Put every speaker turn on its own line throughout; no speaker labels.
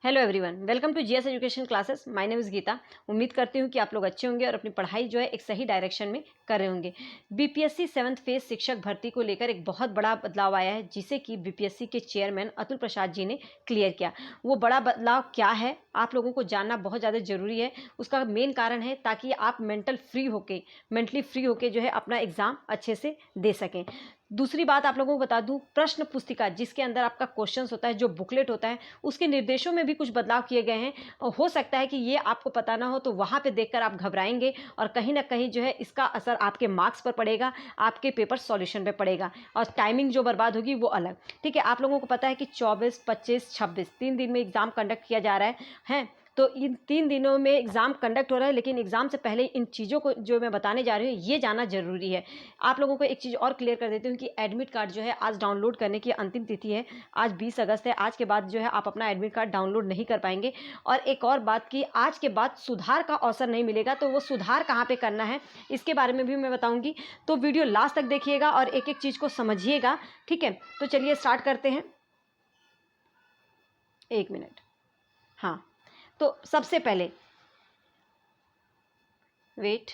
Hello everyone, welcome to GS education classes. My name is Geeta. उम्मीद करती हूँ कि आप लोग अच्छे होंगे और अपनी पढ़ाई जो है एक सही डायरेक्शन में कर रहे होंगे। बीपीएससी 7th फेज शिक्षक भर्ती को लेकर एक बहुत बड़ा बदलाव आया है, जिसे कि बीपीएससी के चेयरमैन अतुल प्रसाद जी ने क्लियर किया। वो बड़ा बदलाव क्या है, आप लोगों को जानना बहुत ज़्यादा ज़रूरी है। उसका मेन कारण है ताकि आप मेंटली फ्री होके जो है अपना एग्ज़ाम अच्छे से दे सकें। दूसरी बात आप लोगों को बता दूं, प्रश्न पुस्तिका जिसके अंदर आपका क्वेश्चंस होता है, जो बुकलेट होता है, उसके निर्देशों में भी कुछ बदलाव किए गए हैं। और हो सकता है कि ये आपको पता ना हो, तो वहाँ पे देखकर आप घबराएंगे और कहीं ना कहीं जो है इसका असर आपके मार्क्स पर पड़ेगा, आपके पेपर सॉल्यूशन पे पड़ेगा और टाइमिंग जो बर्बाद होगी वो अलग। ठीक है, आप लोगों को पता है कि 24, 25, 26 3 दिन में एग्ज़ाम कंडक्ट किया जा रहा है। तो इन 3 दिनों में एग्ज़ाम कंडक्ट हो रहा है, लेकिन एग्ज़ाम से पहले इन चीज़ों को जो मैं बताने जा रही हूँ ये जानना ज़रूरी है। आप लोगों को एक चीज़ और क्लियर कर देती हूँ कि एडमिट कार्ड जो है आज डाउनलोड करने की अंतिम तिथि है। आज 20 अगस्त है। आज के बाद जो है आप अपना एडमिट कार्ड डाउनलोड नहीं कर पाएंगे। और एक और बात कि आज के बाद सुधार का अवसर नहीं मिलेगा, तो वो सुधार कहाँ पर करना है इसके बारे में भी मैं बताऊँगी। तो वीडियो लास्ट तक देखिएगा और एक एक चीज़ को समझिएगा। ठीक है, तो चलिए स्टार्ट करते हैं। 1 मिनट। हाँ, तो सबसे पहले वेट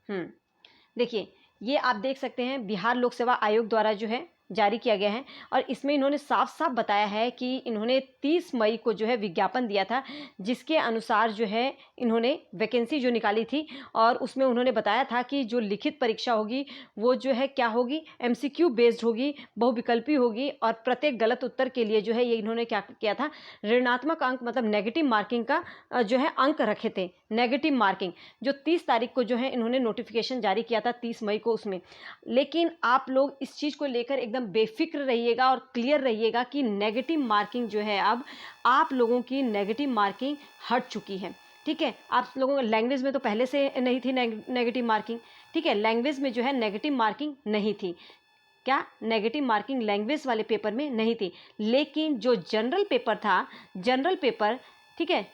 देखिए, ये आप देख सकते हैं बिहार लोक सेवा आयोग द्वारा जो है जारी किया गया है। और इसमें इन्होंने साफ साफ बताया है कि इन्होंने 30 मई को जो है विज्ञापन दिया था, जिसके अनुसार जो है इन्होंने वैकेंसी जो निकाली थी और उसमें उन्होंने बताया था कि जो लिखित परीक्षा होगी वो जो है क्या होगी, एमसीक्यू बेस्ड होगी, बहुविकल्पी होगी और प्रत्येक गलत उत्तर के लिए जो है ये इन्होंने क्या किया था, ऋणात्मक अंक मतलब नेगेटिव मार्किंग का जो है अंक रखे थे। नेगेटिव मार्किंग जो 30 तारीख को जो है इन्होंने नोटिफिकेशन जारी किया था, 30 मई को उसमें। लेकिन आप लोग इस चीज़ को लेकर एकदम बेफिक्र रहिएगा और क्लियर रहिएगा कि नेगेटिव मार्किंग जो है अब आप लोगों की नेगेटिव मार्किंग हट चुकी है। ठीक है, आप लोगों को लैंग्वेज में तो पहले से नहीं थी नेगेटिव मार्किंग। ठीक है, लैंग्वेज में जो है नेगेटिव मार्किंग नहीं थी। क्या नेगेटिव मार्किंग लैंग्वेज वाले पेपर में नहीं थी, लेकिन जो जनरल पेपर था, जनरल पेपर, ठीक है,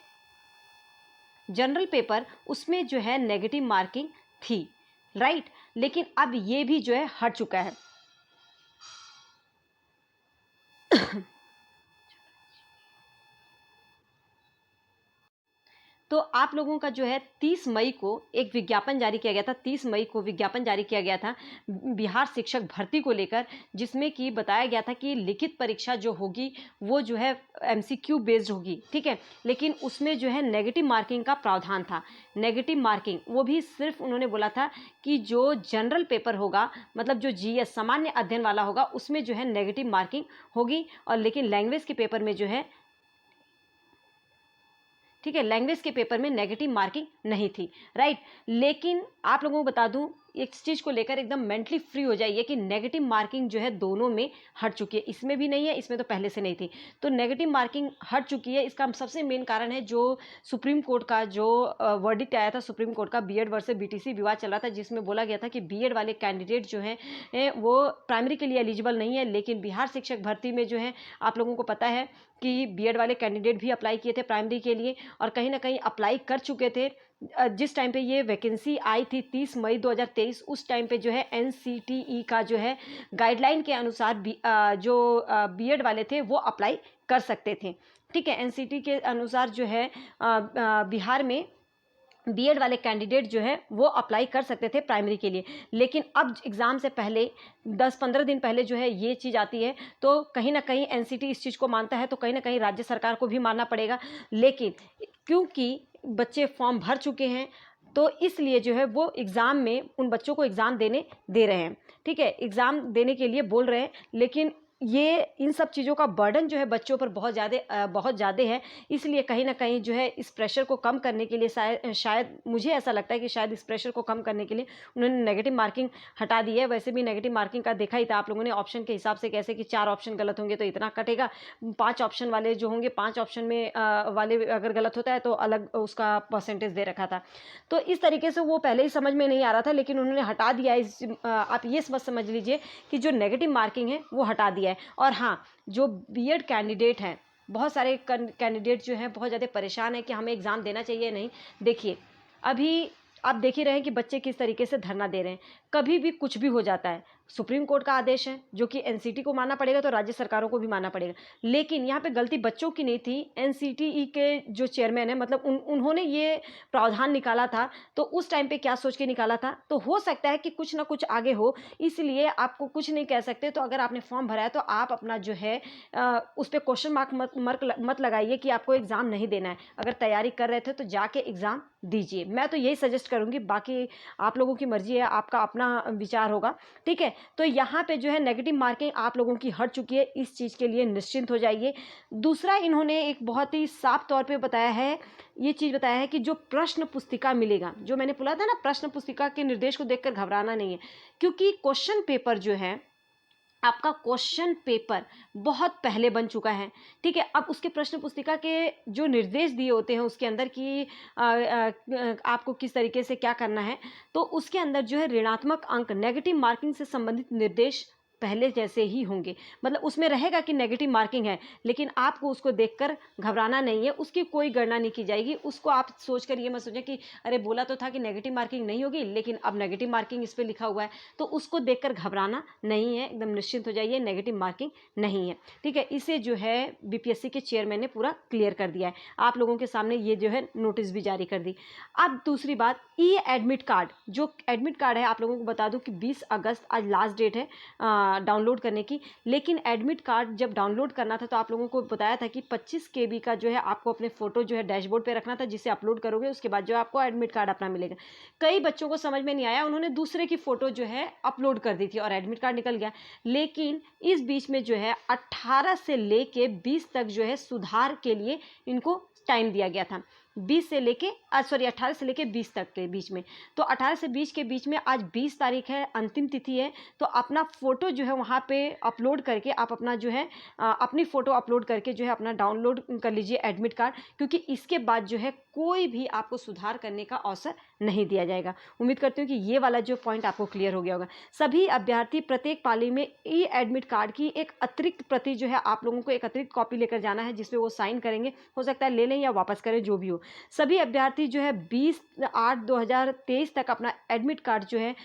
जनरल पेपर उसमें जो है नेगेटिव मार्किंग थी, राइट। लेकिन अब ये भी जो है हट चुका है। तो आप लोगों का जो है 30 मई को एक विज्ञापन जारी किया गया था, 30 मई को विज्ञापन जारी किया गया था बिहार शिक्षक भर्ती को लेकर, जिसमें कि बताया गया था कि लिखित परीक्षा जो होगी वो जो है एमसीक्यू बेस्ड होगी। ठीक है, लेकिन उसमें जो है नेगेटिव मार्किंग का प्रावधान था। नेगेटिव मार्किंग वो भी सिर्फ उन्होंने बोला था कि जो जनरल पेपर होगा, मतलब जो जीएस सामान्य अध्ययन वाला होगा, उसमें जो है नेगेटिव मार्किंग होगी। और लेकिन लैंग्वेज के पेपर में जो है, ठीक है, लैंग्वेज के पेपर में नेगेटिव मार्किंग नहीं थी, राइट। लेकिन आप लोगों को बता दूं, एक चीज़ को लेकर एकदम मेंटली फ्री हो जाइए कि नेगेटिव मार्किंग जो है दोनों में हट चुकी है। इसमें भी नहीं है, इसमें तो पहले से नहीं थी। तो नेगेटिव मार्किंग हट चुकी है। इसका सबसे मेन कारण है जो सुप्रीम कोर्ट का जो वर्डिक्ट आया था, सुप्रीम कोर्ट का बीएड वर्सेस बीटीसी विवाद चल रहा था, जिसमें बोला गया था कि बीएड वाले कैंडिडेट जो हैं वो प्राइमरी के लिए एलिजिबल नहीं है। लेकिन बिहार शिक्षक भर्ती में जो है आप लोगों को पता है कि बीएड वाले कैंडिडेट भी अप्लाई किए थे प्राइमरी के लिए और कहीं ना कहीं अप्लाई कर चुके थे। जिस टाइम पे ये वैकेंसी आई थी 30 मई 2023, उस टाइम पे जो है एनसीटीई का जो है गाइडलाइन के अनुसार जो बीएड वाले थे वो अप्लाई कर सकते थे। ठीक है, एनसीटी के अनुसार जो है बिहार में बीएड वाले कैंडिडेट जो है वो अप्लाई कर सकते थे प्राइमरी के लिए। लेकिन अब एग्ज़ाम से पहले 10-15 दिन पहले जो है ये चीज़ आती है, तो कहीं ना कहीं एनसीटी इस चीज़ को मानता है, तो कहीं ना कहीं राज्य सरकार को भी मानना पड़ेगा। लेकिन क्योंकि बच्चे फॉर्म भर चुके हैं, तो इसलिए जो है वो एग्ज़ाम में उन बच्चों को एग्ज़ाम देने दे रहे हैं। ठीक है, एग्ज़ाम देने के लिए बोल रहे हैं, लेकिन ये इन सब चीज़ों का बर्डन जो है बच्चों पर बहुत ज़्यादा है। इसलिए कहीं ना कहीं जो है इस प्रेशर को कम करने के लिए शायद मुझे ऐसा लगता है कि शायद इस प्रेशर को कम करने के लिए उन्होंने नेगेटिव मार्किंग हटा दी है। वैसे भी नेगेटिव मार्किंग का देखा ही था आप लोगों ने ऑप्शन के हिसाब से, कैसे कि 4 ऑप्शन गलत होंगे तो इतना कटेगा, 5 ऑप्शन वाले जो होंगे, 5 ऑप्शन में वाले अगर गलत होता है तो अलग उसका परसेंटेज दे रखा था। तो इस तरीके से वो पहले ही समझ में नहीं आ रहा था, लेकिन उन्होंने हटा दिया। आप ये समझ लीजिए कि जो नेगेटिव मार्किंग है वो हटा दिया है। और हाँ, जो बीएड कैंडिडेट हैं, बहुत सारे कैंडिडेट जो हैं बहुत ज़्यादा परेशान है कि हमें एग्ज़ाम देना चाहिए नहीं। देखिए, अभी आप देख ही रहे हैं कि बच्चे किस तरीके से धरना दे रहे हैं। कभी भी कुछ भी हो जाता है। सुप्रीम कोर्ट का आदेश है जो कि एनसीटी को मानना पड़ेगा, तो राज्य सरकारों को भी मानना पड़ेगा। लेकिन यहाँ पे गलती बच्चों की नहीं थी, एनसीटीई के जो चेयरमैन है, मतलब उन्होंने ये प्रावधान निकाला था, तो उस टाइम पे क्या सोच के निकाला था, तो हो सकता है कि कुछ ना कुछ आगे हो, इसलिए आपको कुछ नहीं कह सकते। तो अगर आपने फॉर्म भरा है तो आप अपना जो है उस पर क्वेश्चन मार्क मत लगाइए कि आपको एग्ज़ाम नहीं देना है। अगर तैयारी कर रहे थे तो जाके एग्ज़ाम दीजिए, मैं तो यही सजेस्ट करूँगी। बाकी आप लोगों की मर्जी है, आपका अपना विचार होगा, ठीक है। तो यहाँ पे जो है नेगेटिव मार्किंग आप लोगों की हट चुकी है, इस चीज़ के लिए निश्चिंत हो जाइए। दूसरा, इन्होंने एक बहुत ही साफ तौर पे बताया है, ये चीज़ बताया है कि जो प्रश्न पुस्तिका मिलेगा, जो मैंने बोला था ना, प्रश्न पुस्तिका के निर्देश को देखकर घबराना नहीं है, क्योंकि क्वेश्चन पेपर जो है, आपका क्वेश्चन पेपर बहुत पहले बन चुका है, ठीक है। अब उसके प्रश्न पुस्तिका के जो निर्देश दिए होते हैं उसके अंदर कि आपको किस तरीके से क्या करना है, तो उसके अंदर जो है ऋणात्मक अंक, नेगेटिव मार्किंग से संबंधित निर्देश पहले जैसे ही होंगे। मतलब उसमें रहेगा कि नेगेटिव मार्किंग है, लेकिन आपको उसको देखकर घबराना नहीं है, उसकी कोई गणना नहीं की जाएगी। उसको आप सोचकर ये मत सोचें कि अरे बोला तो था कि नेगेटिव मार्किंग नहीं होगी, लेकिन अब नेगेटिव मार्किंग इस पर लिखा हुआ है, तो उसको देखकर घबराना नहीं है, एकदम निश्चिंत हो जाइए, नेगेटिव मार्किंग नहीं है, ठीक है। इसे जो है बीपीएससी के चेयरमैन ने पूरा क्लियर कर दिया है, आप लोगों के सामने ये जो है नोटिस भी जारी कर दी। अब दूसरी बात, ई एडमिट कार्ड, जो एडमिट कार्ड है, आप लोगों को बता दूं कि 20 अगस्त आज लास्ट डेट है डाउनलोड करने की। लेकिन एडमिट कार्ड जब डाउनलोड करना था तो आप लोगों को बताया था कि 25 KB का जो है आपको अपने फोटो जो है डैशबोर्ड पे रखना था, जिसे अपलोड करोगे उसके बाद जो आपको एडमिट कार्ड अपना मिलेगा। कई बच्चों को समझ में नहीं आया, उन्होंने दूसरे की फोटो जो है अपलोड कर दी थी और एडमिट कार्ड निकल गया। लेकिन इस बीच में जो है 18 से लेके 20 तक जो है सुधार के लिए इनको टाइम दिया गया था, 18 से लेके 20 तक के बीच में। तो 18 से 20 के बीच में आज 20 तारीख है, अंतिम तिथि है। तो अपना फ़ोटो जो है वहाँ पे अपलोड करके आप अपना जो है अपनी फ़ोटो अपलोड करके जो है अपना डाउनलोड कर लीजिए एडमिट कार्ड, क्योंकि इसके बाद जो है कोई भी आपको सुधार करने का अवसर नहीं दिया जाएगा। उम्मीद करती हूँ कि ये वाला जो पॉइंट आपको क्लियर हो गया होगा। सभी अभ्यर्थी प्रत्येक पाली में ई एडमिट कार्ड की एक अतिरिक्त प्रति जो है आप लोगों को एक अतिरिक्त कॉपी लेकर जाना है, जिसपे वो साइन करेंगे, हो सकता है ले लें या वापस करें, जो भी हो। सभी अभ्यर्थी जो है 20/8/2023 तक अपना एडमिट कार्ड जो है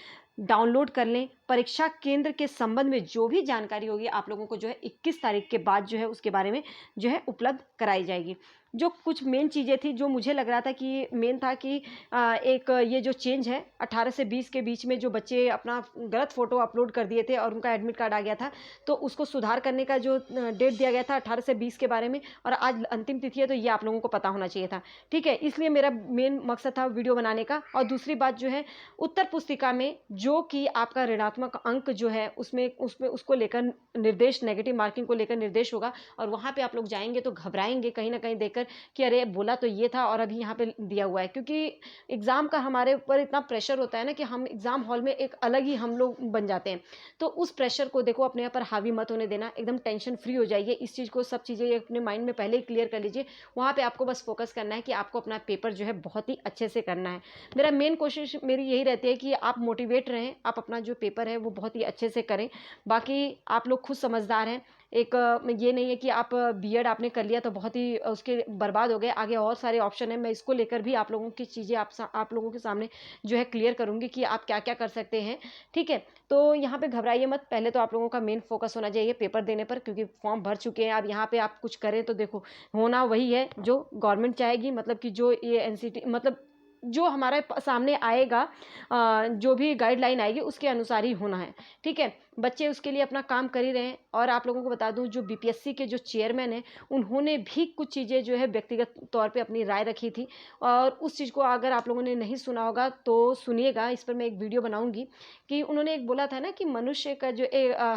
डाउनलोड कर लें। परीक्षा केंद्र के संबंध में जो भी जानकारी होगी आप लोगों को जो है 21 तारीख के बाद जो है उसके बारे में जो है उपलब्ध कराई जाएगी। जो कुछ मेन चीज़ें थी, जो मुझे लग रहा था कि मेन था कि एक ये जो चेंज है 18 से 20 के बीच में जो बच्चे अपना गलत फ़ोटो अपलोड कर दिए थे और उनका एडमिट कार्ड आ गया था, तो उसको सुधार करने का जो डेट दिया गया था 18 से 20 के बारे में, और आज अंतिम तिथि है, तो ये आप लोगों को पता होना चाहिए था, ठीक है। इसलिए मेरा मेन मकसद था वीडियो बनाने का। और दूसरी बात जो है, उत्तर पुस्तिका में जो कि आपका ऋणात्मक अंक जो है उसमें उसको लेकर निर्देश, नेगेटिव मार्किंग को लेकर निर्देश होगा, और वहाँ पे आप लोग जाएंगे तो घबराएंगे कहीं ना कहीं देखकर कि अरे बोला तो ये था और अभी यहाँ पे दिया हुआ है। क्योंकि एग्ज़ाम का हमारे ऊपर इतना प्रेशर होता है ना कि हम एग्ज़ाम हॉल में एक अलग ही हम लोग बन जाते हैं। तो उस प्रेशर को देखो अपने ऊपर हावी मत होने देना, एकदम टेंशन फ्री हो जाइए। इस चीज़ को, सब चीज़ें अपने माइंड में पहले ही क्लियर कर लीजिए। वहाँ पर आपको बस फोकस करना है कि आपको अपना पेपर जो है बहुत ही अच्छे से करना है। मेरा मेन कोशिश मेरी यही रहती है कि आप मोटिवेट रहें, आप अपना जो पेपर है वो बहुत ही अच्छे से करें। बाकी आप लोग खुद समझदार हैं। एक ये नहीं है कि आप बीएड आपने कर लिया तो बहुत ही उसके बर्बाद हो गए, आगे और सारे ऑप्शन है। मैं इसको लेकर भी आप लोगों की चीज़ें आप लोगों के सामने जो है क्लियर करूंगी कि आप क्या क्या कर सकते हैं, ठीक है। तो यहाँ पे घबराइए मत, पहले तो आप लोगों का मेन फोकस होना चाहिए पेपर देने पर, क्योंकि फॉर्म भर चुके हैं। अब यहाँ पे आप कुछ करें तो देखो होना वही है जो गवर्नमेंट चाहेगी, मतलब कि जो ये एनसीटी, मतलब जो हमारे सामने आएगा, जो भी गाइडलाइन आएगी उसके अनुसार ही होना है, ठीक है। बच्चे उसके लिए अपना काम कर ही रहे हैं। और आप लोगों को बता दूं, जो बीपीएससी के जो चेयरमैन हैं उन्होंने भी कुछ चीज़ें जो है व्यक्तिगत तौर पे अपनी राय रखी थी, और उस चीज़ को अगर आप लोगों ने नहीं सुना होगा तो सुनिएगा, इस पर मैं एक वीडियो बनाऊंगी। कि उन्होंने एक बोला था ना कि मनुष्य का जो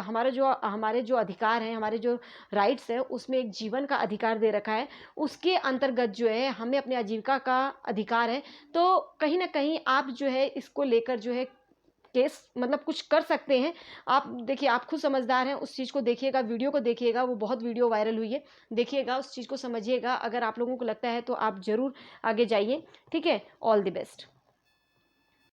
हमारे जो अधिकार हैं, हमारे जो राइट्स हैं, उसमें एक जीवन का अधिकार दे रखा है, उसके अंतर्गत जो है हमें अपनी आजीविका का अधिकार है। तो कहीं ना कहीं आप जो है इसको लेकर जो है केस, मतलब कुछ कर सकते हैं। आप देखिए, आप खुद समझदार हैं, उस चीज़ को देखिएगा, वीडियो को देखिएगा, वो बहुत वीडियो वायरल हुई है, देखिएगा, उस चीज़ को समझिएगा। अगर आप लोगों को लगता है तो आप ज़रूर आगे जाइए, ठीक है। All the best.